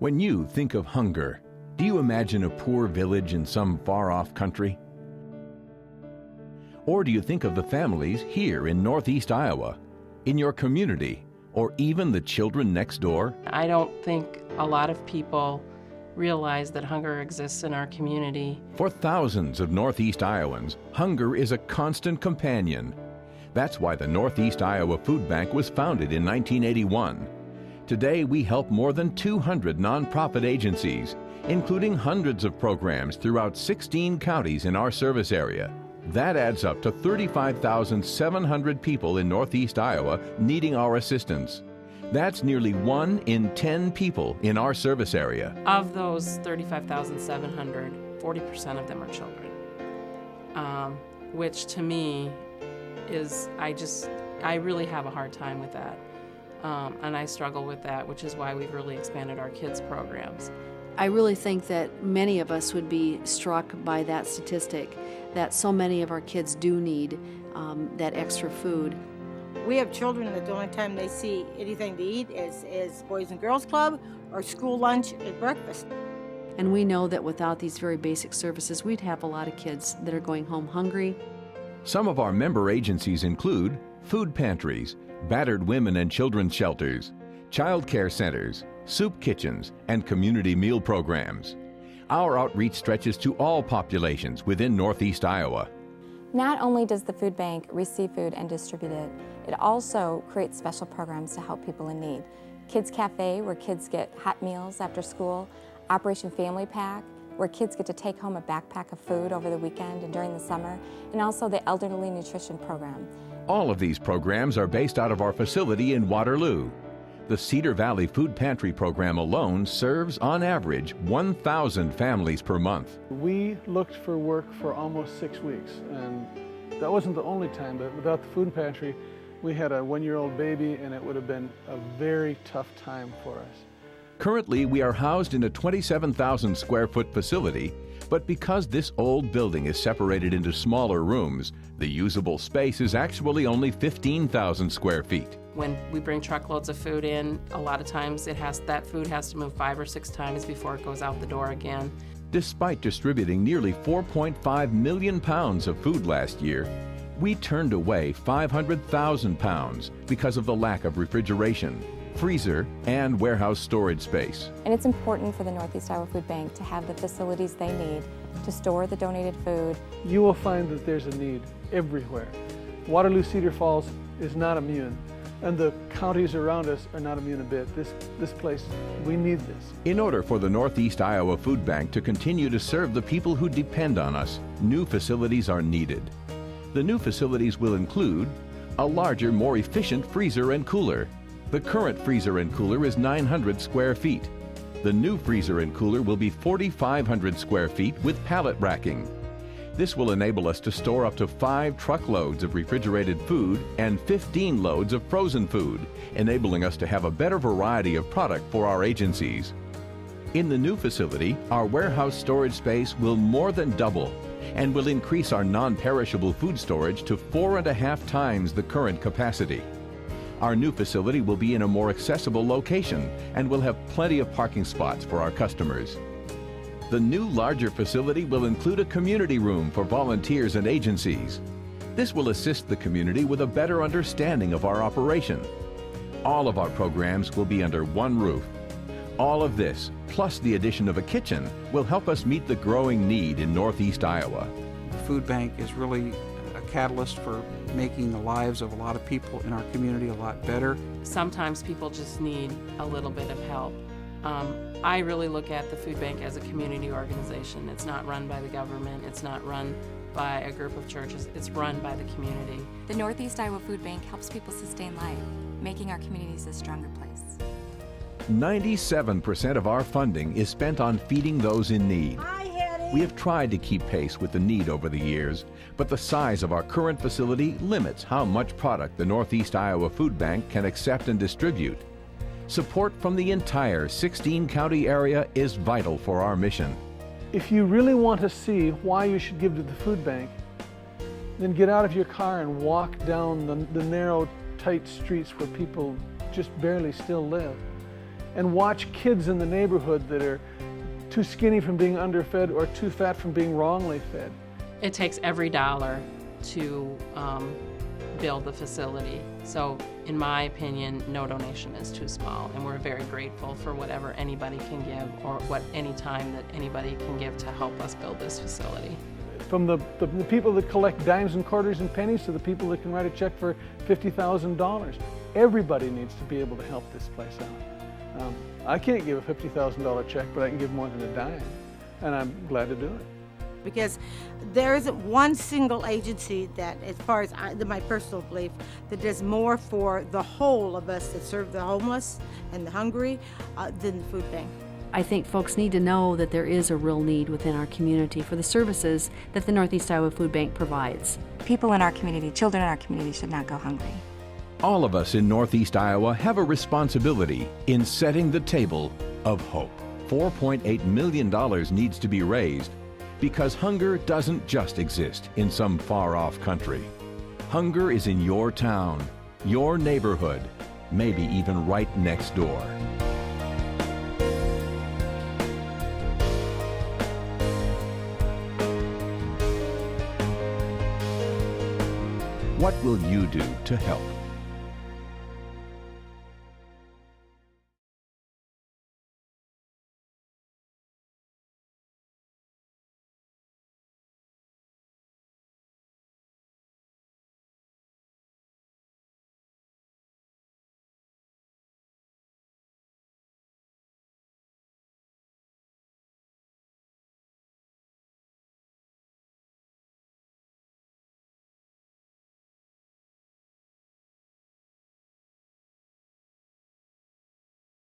When you think of hunger, do you imagine a poor village in some far-off country? Or do you think of the families here in Northeast Iowa, in your community, or even the children next door? I don't think a lot of people realize that hunger exists in our community. For thousands of Northeast Iowans, hunger is a constant companion. That's why the Northeast Iowa Food Bank was founded in 1981. Today, we help more than 200 nonprofit agencies, including hundreds of programs throughout 16 counties in our service area. That adds up to 35,700 people in Northeast Iowa needing our assistance. That's nearly 1 in 10 people in our service area. Of those 35,700, 40% of them are children, which to me is, I really have a hard time with that. And I struggle with that, which is why we've really expanded our kids programs. I really think that many of us would be struck by that statistic, that so many of our kids do need that extra food. We have children that the only time they see anything to eat is Boys and Girls Club or school lunch and breakfast. And we know that without these very basic services, we'd have a lot of kids that are going home hungry. Some of our member agencies include food pantries, battered women and children's shelters, child care centers, soup kitchens, and community meal programs. Our outreach stretches to all populations within Northeast Iowa. Not only does the food bank receive food and distribute it, it also creates special programs to help people in need. Kids Cafe, where kids get hot meals after school, Operation Family Pack, where kids get to take home a backpack of food over the weekend and during the summer, and also the Elderly Nutrition Program. All of these programs are based out of our facility in Waterloo. The Cedar Valley Food Pantry program alone serves, on average, 1,000 families per month. We looked for work for almost 6 weeks, and that wasn't the only time, but without the food pantry, we had a 1-year-old baby, and it would have been a very tough time for us. Currently, we are housed in a 27,000 square foot facility, but because this old building is separated into smaller rooms, the usable space is actually only 15,000 square feet. When we bring truckloads of food in, a lot of times that food has to move 5 or 6 times before it goes out the door again. Despite distributing nearly 4.5 million pounds of food last year, we turned away 500,000 pounds because of the lack of refrigeration, freezer, and warehouse storage space. And it's important for the Northeast Iowa Food Bank to have the facilities they need to store the donated food. You will find that there's a need everywhere. Waterloo Cedar Falls is not immune, and the counties around us are not immune a bit. This place, we need this. In order for the Northeast Iowa Food Bank to continue to serve the people who depend on us, new facilities are needed. The new facilities will include a larger, more efficient freezer and cooler. The current freezer and cooler is 900 square feet. The new freezer and cooler will be 4,500 square feet with pallet racking. This will enable us to store up to 5 truckloads of refrigerated food and 15 loads of frozen food, enabling us to have a better variety of product for our agencies. In the new facility, our warehouse storage space will more than double and will increase our non-perishable food storage to 4.5 times the current capacity. Our new facility will be in a more accessible location and will have plenty of parking spots for our customers. The new, larger facility will include a community room for volunteers and agencies. This will assist the community with a better understanding of our operation. All of our programs will be under one roof. All of this, plus the addition of a kitchen, will help us meet the growing need in Northeast Iowa. The food bank is really a catalyst for making the lives of a lot of people in our community a lot better. Sometimes people just need a little bit of help. I really look at the food bank as a community organization. It's not run by the government. It's not run by a group of churches. It's run by the community. The Northeast Iowa Food Bank helps people sustain life, making our communities a stronger place. 97% of our funding is spent on feeding those in need. We have tried to keep pace with the need over the years, but the size of our current facility limits how much product the Northeast Iowa Food Bank can accept and distribute. Support from the entire 16-county area is vital for our mission. If you really want to see why you should give to the food bank, then get out of your car and walk down the narrow, tight streets where people just barely still live. and watch kids in the neighborhood that are too skinny from being underfed or too fat from being wrongly fed. It takes every dollar to build the facility. So in my opinion, no donation is too small, and we're very grateful for whatever anybody can give or any time that anybody can give to help us build this facility. From the people that collect dimes and quarters and pennies to the people that can write a check for $50,000. Everybody needs to be able to help this place out. I can't give a $50,000 check, but I can give more than a dime, and I'm glad to do it. Because there isn't one single agency that, as far as my personal belief, that does more for the whole of us that serve the homeless and the hungry than the food bank. I think folks need to know that there is a real need within our community for the services that the Northeast Iowa Food Bank provides. People in our community, children in our community should not go hungry. All of us in Northeast Iowa have a responsibility in setting the table of hope. $4.8 million needs to be raised because hunger doesn't just exist in some far-off country. Hunger is in your town, your neighborhood, maybe even right next door. What will you do to help?